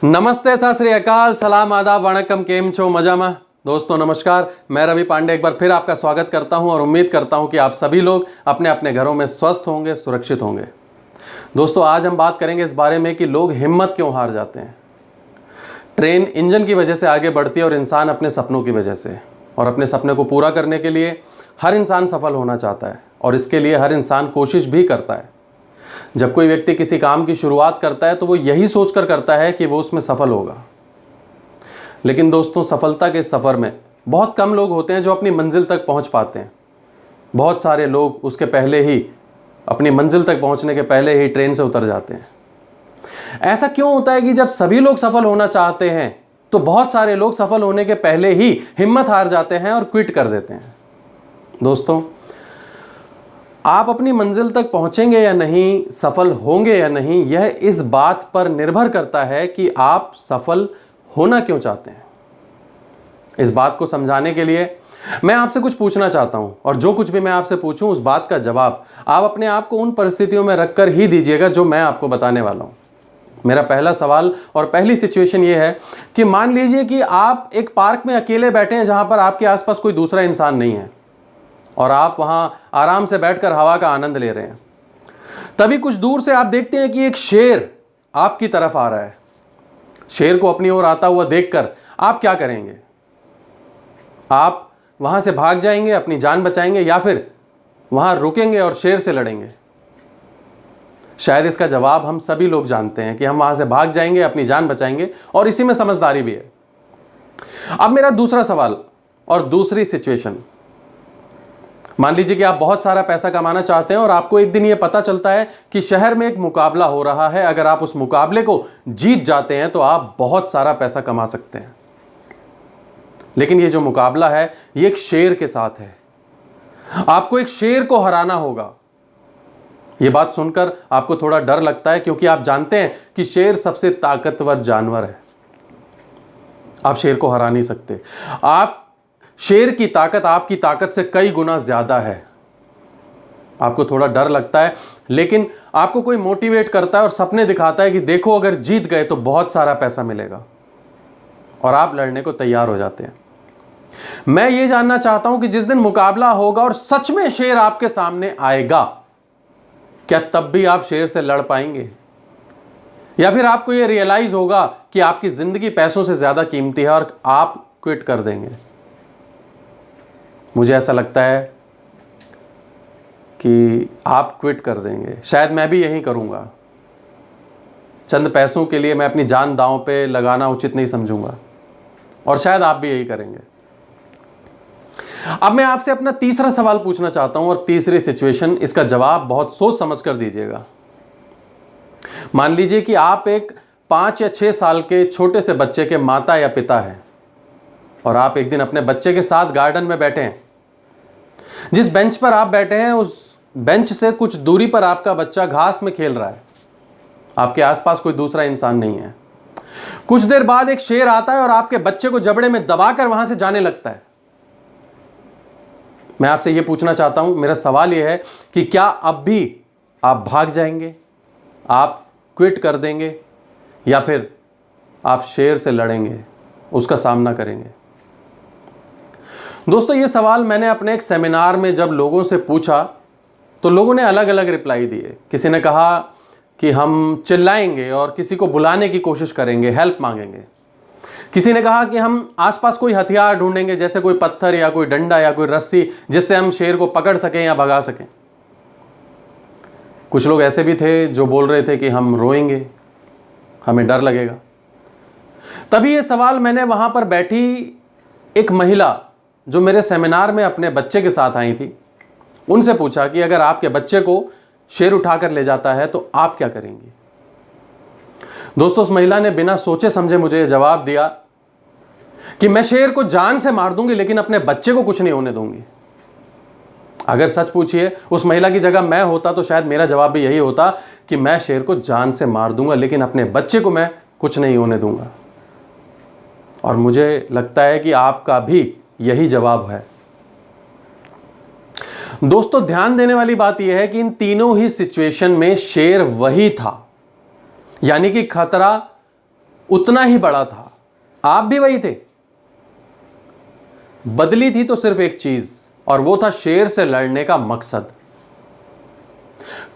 नमस्ते, सत श्री अकाल, सलाम, आदाब, वणक्कम, केम छो, मजामा। दोस्तों नमस्कार, मैं रवि पांडे एक बार फिर आपका स्वागत करता हूं और उम्मीद करता हूं कि आप सभी लोग अपने अपने घरों में स्वस्थ होंगे, सुरक्षित होंगे। दोस्तों आज हम बात करेंगे इस बारे में कि लोग हिम्मत क्यों हार जाते हैं। ट्रेन इंजन की वजह से आगे बढ़ती है और इंसान अपने सपनों की वजह से। और अपने सपने को पूरा करने के लिए हर इंसान सफल होना चाहता है और इसके लिए हर इंसान कोशिश भी करता है। जब कोई व्यक्ति किसी काम की शुरुआत करता है तो वो यही सोचकर करता है कि वो उसमें सफल होगा। लेकिन दोस्तों सफलता के सफ़र में बहुत कम लोग होते हैं जो अपनी मंजिल तक पहुंच पाते हैं। बहुत सारे लोग उसके पहले ही, अपनी मंजिल तक पहुंचने के पहले ही ट्रेन से उतर जाते हैं। ऐसा क्यों होता है कि जब सभी लोग सफल होना चाहते हैं तो बहुत सारे लोग सफल होने के पहले ही हिम्मत हार जाते हैं और क्विट कर देते हैं। दोस्तों आप अपनी मंजिल तक पहुंचेंगे या नहीं, सफल होंगे या नहीं, यह इस बात पर निर्भर करता है कि आप सफल होना क्यों चाहते हैं। इस बात को समझाने के लिए मैं आपसे कुछ पूछना चाहता हूं और जो कुछ भी मैं आपसे पूछूं उस बात का जवाब आप अपने आप को उन परिस्थितियों में रखकर ही दीजिएगा जो मैं आपको बताने वाला हूं। मेरा पहला सवाल और पहली सिचुएशन यह है कि मान लीजिए कि आप एक पार्क में अकेले बैठे हैं जहां पर आपके आसपास कोई दूसरा इंसान नहीं है और आप वहां आराम से बैठकर हवा का आनंद ले रहे हैं। तभी कुछ दूर से आप देखते हैं कि एक शेर आपकी तरफ आ रहा है। शेर को अपनी ओर आता हुआ देखकर आप क्या करेंगे? आप वहां से भाग जाएंगे, अपनी जान बचाएंगे, या फिर वहां रुकेंगे और शेर से लड़ेंगे? शायद इसका जवाब हम सभी लोग जानते हैं कि हम वहां से भाग जाएंगे, अपनी जान बचाएंगे, और इसी में समझदारी भी है। अब मेरा दूसरा सवाल और दूसरी सिचुएशन, मान लीजिए कि आप बहुत सारा पैसा कमाना चाहते हैं और आपको एक दिन यह पता चलता है कि शहर में एक मुकाबला हो रहा है। अगर आप उस मुकाबले को जीत जाते हैं तो आप बहुत सारा पैसा कमा सकते हैं। लेकिन ये जो मुकाबला है ये एक शेर के साथ है। आपको एक शेर को हराना होगा। यह बात सुनकर आपको थोड़ा डर लगता है क्योंकि आप जानते हैं कि शेर सबसे ताकतवर जानवर है। आप शेर को हरा नहीं सकते। शेर की ताकत आपकी ताकत से कई गुना ज्यादा है। आपको थोड़ा डर लगता है लेकिन आपको कोई मोटिवेट करता है और सपने दिखाता है कि देखो अगर जीत गए तो बहुत सारा पैसा मिलेगा, और आप लड़ने को तैयार हो जाते हैं। मैं ये जानना चाहता हूं कि जिस दिन मुकाबला होगा और सच में शेर आपके सामने आएगा, क्या तब भी आप शेर से लड़ पाएंगे, या फिर आपको यह रियलाइज होगा कि आपकी जिंदगी पैसों से ज्यादा कीमती है और आप क्विट कर देंगे? मुझे ऐसा लगता है कि आप क्विट कर देंगे। शायद मैं भी यही करूंगा। चंद पैसों के लिए मैं अपनी जान दांव पे लगाना उचित नहीं समझूंगा, और शायद आप भी यही करेंगे। अब मैं आपसे अपना तीसरा सवाल पूछना चाहता हूं और तीसरी सिचुएशन, इसका जवाब बहुत सोच समझ कर दीजिएगा। मान लीजिए कि आप एक 5 या 6 साल के छोटे से बच्चे के माता या पिता हैं और आप एक दिन अपने बच्चे के साथ गार्डन में बैठे हैं। जिस बेंच पर आप बैठे हैं उस बेंच से कुछ दूरी पर आपका बच्चा घास में खेल रहा है। आपके आसपास कोई दूसरा इंसान नहीं है। कुछ देर बाद एक शेर आता है और आपके बच्चे को जबड़े में दबाकर वहां से जाने लगता है। मैं आपसे यह पूछना चाहता हूं, मेरा सवाल यह है कि क्या अब भी आप भाग जाएंगे, आप क्विट कर देंगे, या फिर आप शेर से लड़ेंगे, उसका सामना करेंगे? दोस्तों ये सवाल मैंने अपने एक सेमिनार में जब लोगों से पूछा तो लोगों ने अलग अलग रिप्लाई दिए। किसी ने कहा कि हम चिल्लाएंगे और किसी को बुलाने की कोशिश करेंगे, हेल्प मांगेंगे। किसी ने कहा कि हम आसपास कोई हथियार ढूंढेंगे, जैसे कोई पत्थर या कोई डंडा या कोई रस्सी, जिससे हम शेर को पकड़ सकें या भगा सकें। कुछ लोग ऐसे भी थे जो बोल रहे थे कि हम रोएंगे, हमें डर लगेगा। तभी ये सवाल मैंने वहां पर बैठी एक महिला जो मेरे सेमिनार में अपने बच्चे के साथ आई थी, उनसे पूछा कि अगर आपके बच्चे को शेर उठाकर ले जाता है तो आप क्या करेंगी? दोस्तों उस महिला ने बिना सोचे समझे मुझे जवाब दिया कि मैं शेर को जान से मार दूंगी लेकिन अपने बच्चे को कुछ नहीं होने दूंगी। अगर सच पूछिए उस महिला की जगह मैं होता तो शायद मेरा जवाब भी यही होता कि मैं शेर को जान से मार दूंगा लेकिन अपने बच्चे को मैं कुछ नहीं होने दूंगा। और मुझे लगता है कि आपका भी यही जवाब है। दोस्तों ध्यान देने वाली बात यह है कि इन तीनों ही सिचुएशन में शेर वही था, यानी कि खतरा उतना ही बड़ा था। आप भी वही थे। बदली थी तो सिर्फ एक चीज, और वो था शेर से लड़ने का मकसद।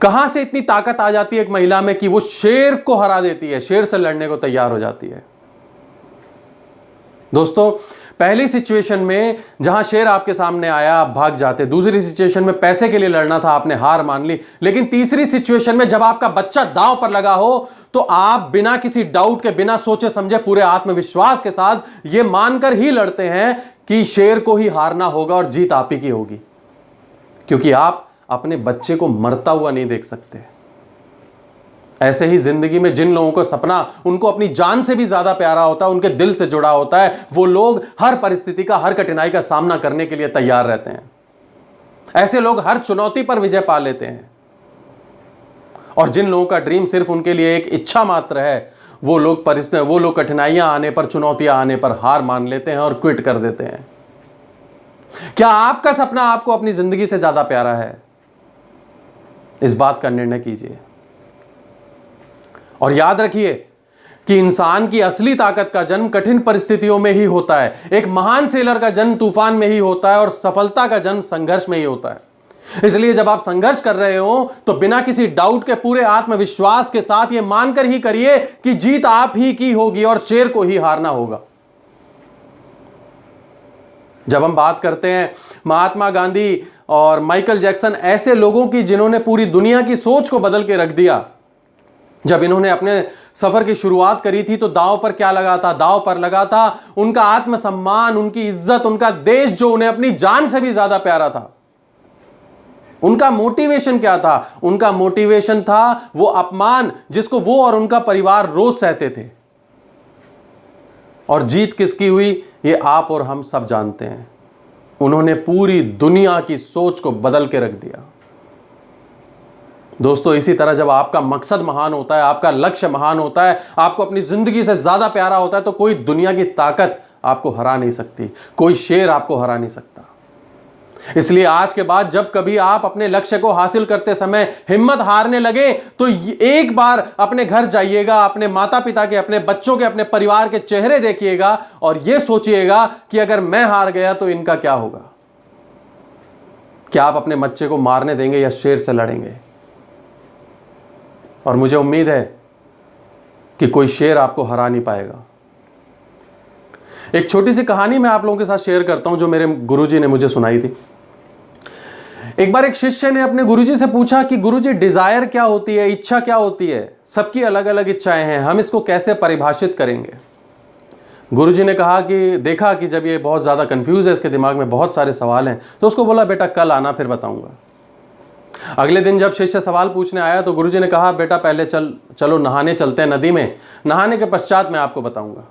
कहां से इतनी ताकत आ जाती है एक महिला में कि वो शेर को हरा देती है, शेर से लड़ने को तैयार हो जाती है। दोस्तों, पहली सिचुएशन में जहां शेर आपके सामने आया आप भाग जाते, दूसरी सिचुएशन में पैसे के लिए लड़ना था, आपने हार मान ली, लेकिन तीसरी सिचुएशन में जब आपका बच्चा दांव पर लगा हो तो आप बिना किसी डाउट के, बिना सोचे समझे, पूरे आत्मविश्वास के साथ यह मानकर ही लड़ते हैं कि शेर को ही हारना होगा और जीत आप ही की होगी, क्योंकि आप अपने बच्चे को मरता हुआ नहीं देख सकते। ऐसे ही जिंदगी में जिन लोगों को सपना उनको अपनी जान से भी ज्यादा प्यारा होता है, उनके दिल से जुड़ा होता है, वो लोग हर परिस्थिति का, हर कठिनाई का सामना करने के लिए तैयार रहते हैं। ऐसे लोग हर चुनौती पर विजय पा लेते हैं। और जिन लोगों का ड्रीम सिर्फ उनके लिए एक इच्छा मात्र है, वो लोग कठिनाइयां आने पर, चुनौतियां आने पर हार मान लेते हैं और क्विट कर देते हैं। क्या आपका सपना आपको अपनी जिंदगी से ज्यादा प्यारा है? इस बात का निर्णय कीजिए। और याद रखिए कि इंसान की असली ताकत का जन्म कठिन परिस्थितियों में ही होता है। एक महान सेलर का जन्म तूफान में ही होता है और सफलता का जन्म संघर्ष में ही होता है। इसलिए जब आप संघर्ष कर रहे हो तो बिना किसी डाउट के, पूरे आत्मविश्वास के साथ यह मानकर ही करिए कि जीत आप ही की होगी और शेर को ही हारना होगा। जब हम बात करते हैं महात्मा गांधी और माइकल जैक्सन, ऐसे लोगों की जिन्होंने पूरी दुनिया की सोच को बदल के रख दिया, जब इन्होंने अपने सफर की शुरुआत करी थी तो दांव पर क्या लगा था? दांव पर लगा था उनका आत्मसम्मान, उनकी इज्जत, उनका देश जो उन्हें अपनी जान से भी ज्यादा प्यारा था। उनका मोटिवेशन क्या था? उनका मोटिवेशन था वो अपमान जिसको वो और उनका परिवार रोज सहते थे। और जीत किसकी हुई ये आप और हम सब जानते हैं। उन्होंने पूरी दुनिया की सोच को बदल के रख दिया। दोस्तों, इसी तरह जब आपका मकसद महान होता है, आपका लक्ष्य महान होता है, आपको अपनी जिंदगी से ज्यादा प्यारा होता है, तो कोई दुनिया की ताकत आपको हरा नहीं सकती, कोई शेर आपको हरा नहीं सकता। इसलिए आज के बाद जब कभी आप अपने लक्ष्य को हासिल करते समय हिम्मत हारने लगे तो एक बार अपने घर जाइएगा, अपने माता पिता के, अपने बच्चों के, अपने परिवार के चेहरे देखिएगा और यह सोचिएगा कि अगर मैं हार गया तो इनका क्या होगा। क्या आप अपने बच्चे को मारने देंगे या शेर से लड़ेंगे? और मुझे उम्मीद है कि कोई शेर आपको हरा नहीं पाएगा। एक छोटी सी कहानी मैं आप लोगों के साथ शेयर करता हूं जो मेरे गुरुजी ने मुझे सुनाई थी। एक बार एक शिष्य ने अपने गुरुजी से पूछा कि गुरुजी, डिजायर क्या होती है, इच्छा क्या होती है? सबकी अलग अलग इच्छाएं हैं, हम इसको कैसे परिभाषित करेंगे? गुरुजी ने कहा कि देखा कि जब ये बहुत ज्यादा कंफ्यूज है, इसके दिमाग में बहुत सारे सवाल हैं, तो उसको बोला बेटा कल आना फिर बताऊंगा। अगले दिन जब शिष्य सवाल पूछने आया तो गुरुजी ने कहा बेटा पहले चलो नहाने चलते हैं नदी में, नहाने के पश्चात मैं आपको बताऊंगा।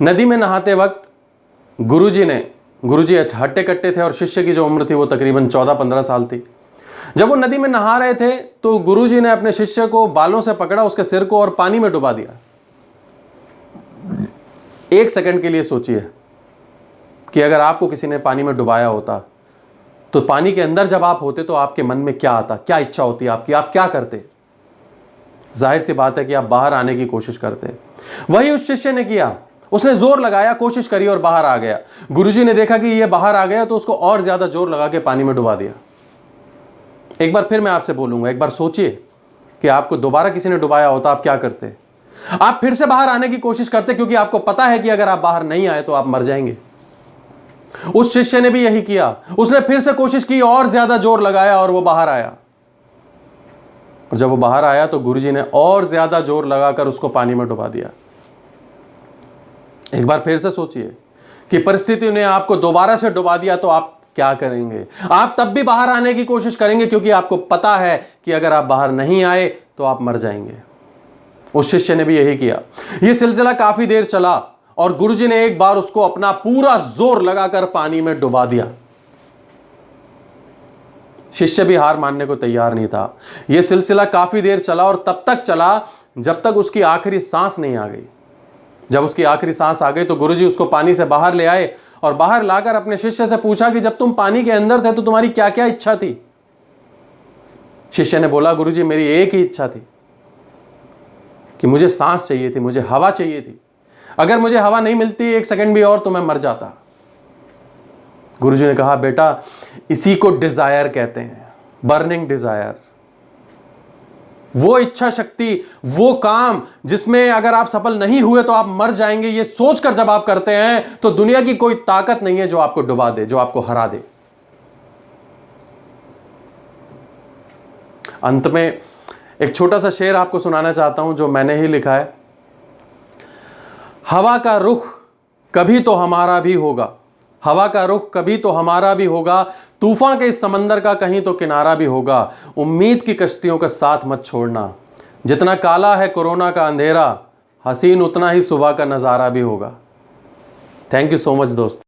नदी में नहाते वक्त गुरुजी हट्टे कट्टे थे और शिष्य की जो उम्र थी वो तकरीबन 14-15 साल थी। जब वो नदी में नहा रहे थे तो गुरुजी ने अपने शिष्य को बालों से पकड़ा, उसके सिर को, और पानी में डुबा दिया। एक सेकंड के लिए सोचिए कि अगर आपको किसी ने पानी में डुबाया होता तो पानी के अंदर जब आप होते तो आपके मन में क्या आता, क्या इच्छा होती आपकी, आप क्या करते? जाहिर सी बात है कि आप बाहर आने की कोशिश करते। वही उस शिष्य ने किया, उसने जोर लगाया, कोशिश करी और बाहर आ गया। गुरुजी ने देखा कि ये बाहर आ गया तो उसको और ज्यादा जोर लगा के पानी में डुबा दिया। एक बार फिर मैं आपसे बोलूंगा, एक बार सोचिए कि आपको दोबारा किसी ने डुबाया होता, आप क्या करते? आप फिर से बाहर आने की कोशिश करते, क्योंकि आपको पता है कि अगर आप बाहर नहीं आए तो आप मर जाएंगे। उस शिष्य ने भी यही किया, उसने फिर से कोशिश की, और ज्यादा जोर लगाया और वो बाहर आया। जब वो बाहर आया तो गुरुजी ने और ज्यादा जोर लगाकर उसको पानी में डुबा दिया। एक बार फिर से सोचिए कि परिस्थिति ने आपको दोबारा से डुबा दिया तो आप क्या करेंगे? आप तब भी बाहर आने की कोशिश करेंगे, क्योंकि आपको पता है कि अगर आप बाहर नहीं आए तो आप मर जाएंगे। उस शिष्य ने भी यही किया। यह सिलसिला काफी देर चला और गुरुजी ने एक बार उसको अपना पूरा जोर लगाकर पानी में डुबा दिया। शिष्य भी हार मानने को तैयार नहीं था। यह सिलसिला काफी देर चला और तब तक चला जब तक उसकी आखिरी सांस नहीं आ गई। जब उसकी आखिरी सांस आ गई तो गुरुजी उसको पानी से बाहर ले आए और बाहर लाकर अपने शिष्य से पूछा कि जब तुम पानी के अंदर थे तो तुम्हारी क्या क्या इच्छा थी? शिष्य ने बोला गुरुजी मेरी एक ही इच्छा थी कि मुझे सांस चाहिए थी, मुझे हवा चाहिए थी। अगर मुझे हवा नहीं मिलती एक सेकंड भी और तो मैं मर जाता। गुरुजी ने कहा, बेटा इसी को डिजायर कहते हैं, बर्निंग डिजायर। वो इच्छा शक्ति, वो काम जिसमें अगर आप सफल नहीं हुए तो आप मर जाएंगे, ये सोचकर जब आप करते हैं तो दुनिया की कोई ताकत नहीं है जो आपको डुबा दे, जो आपको हरा दे। अंत में एक छोटा सा शेर आपको सुनाना चाहता हूं जो मैंने ही लिखा है। हवा का रुख कभी तो हमारा भी होगा, हवा का रुख कभी तो हमारा भी होगा, तूफान के इस समंदर का कहीं तो किनारा भी होगा। उम्मीद की कश्तियों का साथ मत छोड़ना, जितना काला है कोरोना का अंधेरा, हसीन उतना ही सुबह का नजारा भी होगा। थैंक यू सो मच दोस्तों।